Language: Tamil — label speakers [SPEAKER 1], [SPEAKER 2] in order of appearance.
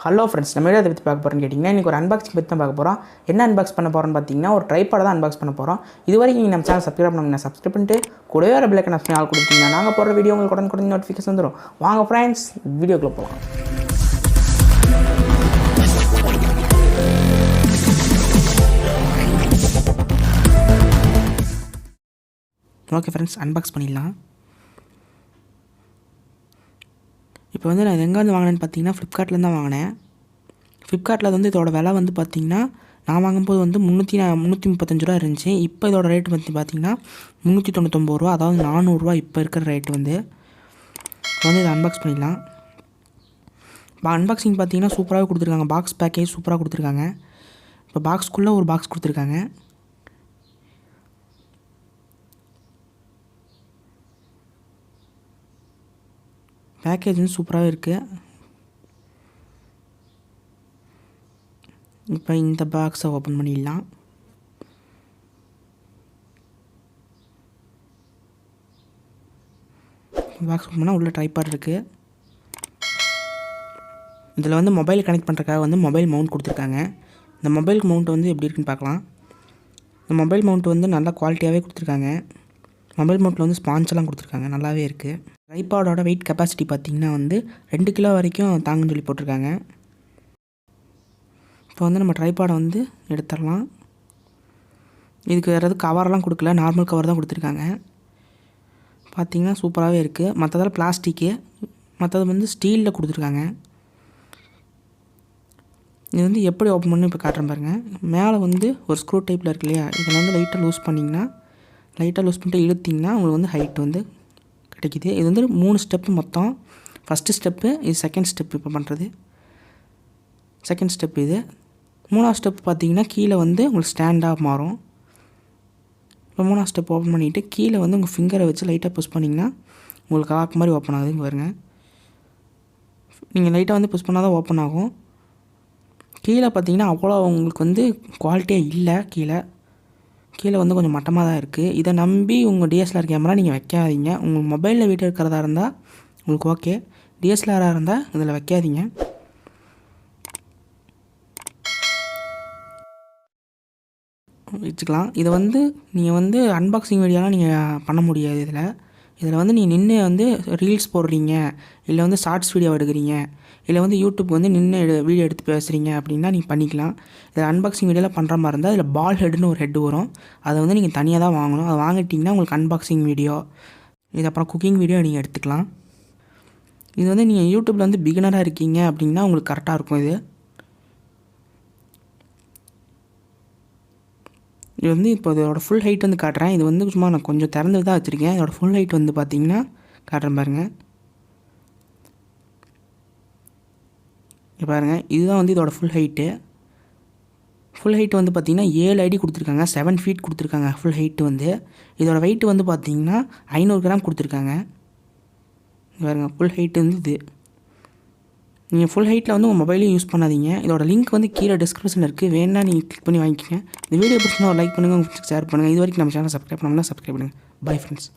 [SPEAKER 1] ஹலோ ஃப்ரெண்ட்ஸ், நம்ம எதை பற்றி பார்க்க போகிறோன்னு கேட்டிங்கன்னா, இன்றைக்கி ஒரு அன்பாக்சிங் பற்றி தான் பார்க்க போகிறோம். என்ன அன்பாக்ஸ் பண்ண போகிறோன்னு பார்த்தீங்கன்னா, ஒரு ட்ரைபாடை தான் அன்பாக்ஸ் பண்ண போகிறோம். இது வரைக்கும் நீங்கள் நம்ம சேனல் சப்ஸ்கிரைப் பண்ணி சப்ஸ்கிரைப் பண்ணிட்டு கூடவே ஒரு பெல் ஐகான் ஆல் கொடுத்தீங்கன்னா நாங்கள் போடுற வீடியோ உங்களுக்கு உடனுக்குடன் நோட்டிஃபிகேஷன் வந்துடும். வாங்க ஃப்ரெண்ட்ஸ், வீடியோக்குள்ளே போகலாம். ஓகே ஃப்ரெண்ட்ஸ், அன்பாக்ஸ் பண்ணிடலாம். இப்போ வந்து நான் எங்கேருந்து வாங்கினேன்னு பார்த்தீங்கன்னா, ஃப்ளிப்கார்ட்லேருந்து தான் வாங்கினேன். ஃப்ளிப்கார்ட்டில் வந்து இதோட விலை வந்து பார்த்திங்கன்னா, நான் வாங்கும்போது வந்து 335 ரூபா இருந்துச்சு. இப்போ இதோட ரேட்டு வந்து பார்த்திங்கன்னா 399 ரூபா, அதாவது 400 ரூபா இப்போ இருக்கிற ரேட்டு வந்து. இப்போ வந்து இதை அன்பாக்ஸ் பண்ணிடலாம். இப்போ அன்பாக்சிங் பார்த்திங்கன்னா சூப்பராகவே கொடுத்துருக்காங்க. பாக்ஸ் பேக்கேஜ் சூப்பராக கொடுத்துருக்காங்க. இப்போ பாக்ஸ்க்குள்ளே ஒரு பாக்ஸ் கொடுத்துருக்காங்க. பேக்கேஜ் வந்து சூப்பராகவே இருக்குது. இப்போ இந்த பாக்ஸை ஓப்பன் பண்ணிடலாம். பாக்ஸ் ஓப்பன் பண்ணால் உள்ள ட்ரைபாட் இருக்குது. இதில் வந்து மொபைல் கனெக்ட் பண்ணுறதுக்காக வந்து மொபைல் மவுண்ட் கொடுத்துருக்காங்க. இந்த மொபைல் மவுண்ட் வந்து எப்படி இருக்குன்னு பார்க்கலாம். இந்த மொபைல் மவுண்ட் வந்து நல்லா குவாலிட்டியாகவே கொடுத்துருக்காங்க. மொபைல் மவுண்ட்டில் வந்து ஸ்பான்ஸ்லாம் கொடுத்துருக்காங்க, நல்லாவே இருக்குது. ட்ரைபாடோட வெயிட் கெப்பாசிட்டி பார்த்திங்கன்னா வந்து 2 கிலோ வரைக்கும் தாங்குன்னு சொல்லி போட்டிருக்காங்க. இப்போ வந்து நம்ம ட்ரைபாடை வந்து எடுத்துடலாம். இதுக்கு வேறு எதுவும் கவரெலாம் கொடுக்கல, நார்மல் கவர் தான் கொடுத்துருக்காங்க. பார்த்திங்கன்னா சூப்பராகவே இருக்குது. மற்றதெல்லாம் பிளாஸ்டிக்கு, மற்றது வந்து ஸ்டீலில் கொடுத்துருக்காங்க. இது வந்து எப்படி ஓப்பன் பண்ணி இப்போ காட்டுறேன் பாருங்கள். மேலே வந்து ஒரு ஸ்க்ரூ டைப்பில் இருக்கு இல்லையா, இதில் வந்து லைட்டாக லூஸ் பண்ணிங்கன்னா, லைட்டாக லூஸ் பண்ணிட்டு இழுத்திங்கன்னா உங்களுக்கு வந்து ஹைட் வந்து கிடைக்கிது. இது வந்து 3 ஸ்டெப்பு மொத்தம். ஃபஸ்ட்டு ஸ்டெப்பு இது, செகண்ட் ஸ்டெப் இப்போ பண்ணுறது செகண்ட் ஸ்டெப் இது. 3ஆவது ஸ்டெப் பார்த்திங்கன்னா கீழே வந்து உங்களுக்கு ஸ்டாண்டாக மாறும். இப்போ 3ஆவது ஸ்டெப் ஓப்பன் பண்ணிவிட்டு கீழே வந்து உங்கள் ஃபிங்கரை வச்சு லைட்டாக புஷ் பண்ணிங்கன்னா உங்களுக்கு லாக் மாதிரி ஓப்பன் ஆகுதுங்க பாருங்க. நீங்கள் லைட்டாக வந்து புஷ் பண்ணால் தான் ஓப்பன் ஆகும். கீழே பார்த்திங்கன்னா அவ்வளோ உங்களுக்கு வந்து குவாலிட்டியாக இல்லை. கீழே வந்து கொஞ்சம் மட்டமாக தான் இருக்குது. இதை நம்பி உங்கள் டிஎஸ்எல்ஆர் கேமரா நீங்கள் வைக்காதீங்க. உங்கள் மொபைலில் வீட்டில் இருக்கிறதா இருந்தால் உங்களுக்கு ஓகே. டிஎஸ்எல்ஆராக இருந்தால் இதில் வைக்காதீங்க. வச்சுக்கலாம். இதை வந்து நீங்கள் வந்து அன்பாக்சிங் வீடியோலாம் நீங்கள் பண்ண முடியாது. இதில் வந்து நீங்கள் நின்று வந்து ரீல்ஸ் போடுறீங்க, இல்லை வந்து ஷார்ட்ஸ் வீடியோ எடுக்கிறீங்க, இல்லை வந்து யூடியூப் வந்து நின்று வீடியோ எடுத்து பேசுகிறீங்க அப்படின்னா நீங்கள் பண்ணிக்கலாம். இதில் அன்பாக்சிங் வீடியோலாம் பண்ணுற மாதிரி இருந்தால் இதில் பால் ஹெட்னு ஒரு ஹெட் வரும். அதை வந்து நீங்கள் தனியாக தான் வாங்கணும். அதை வாங்கிட்டிங்கன்னா உங்களுக்கு அன்பாக்சிங் வீடியோ, இது அப்புறம் குக்கிங் வீடியோ நீங்கள் எடுத்துக்கலாம். இது வந்து நீங்கள் யூடியூப்பில் வந்து பிகினராக இருக்கீங்க அப்படின்னா உங்களுக்கு கரெக்டாக இருக்கும். இது வந்து இப்போ இதோட ஃபுல் ஹைட் வந்து காட்டுறேன். இது வந்து சும்மா நான் கொஞ்சம் திறந்து தான் வச்சுருக்கேன். இதோட ஃபுல் ஹைட் வந்து பார்த்திங்கன்னா காட்டுறேன் பாருங்கள். பாருங்கள், இதுதான் வந்து இதோட ஃபுல் ஹைட்டு. ஃபுல் ஹைட்டு வந்து பார்த்திங்கன்னா 7 அடி கொடுத்துருக்காங்க, 7 ஃபீட் கொடுத்துருக்காங்க ஃபுல் ஹைட்டு வந்து. இதோட வெயிட்டு வந்து பார்த்திங்கன்னா 500 கிராம் கொடுத்துருக்காங்க. பாருங்கள், ஃபுல் ஹைட்டு வந்து இது. நீங்கள் ஃபுல் ஹைட்டில் வந்து உங்கள் மொபைலையும் யூஸ் பண்ணாதீங்க. இதோட லிங்க் வந்து கீழே டிஸ்கிரிப்ஷனில் இருக்குது, வேணால் நீங்கள் கிளிக் பண்ணி வாங்கிக்கோங்க. இந்த வீடியோ பிடிச்சினா ஒரு லைக் பண்ணுங்கள், உங்களுக்கு ஷேர் பண்ணுங்கள். இது வரைக்கும் நம்ம சேனல் சப்ஸ்கிரைப் பண்ணோம்னா சப்ஸ்கிரைப் பண்ணுங்கள். Bye friends.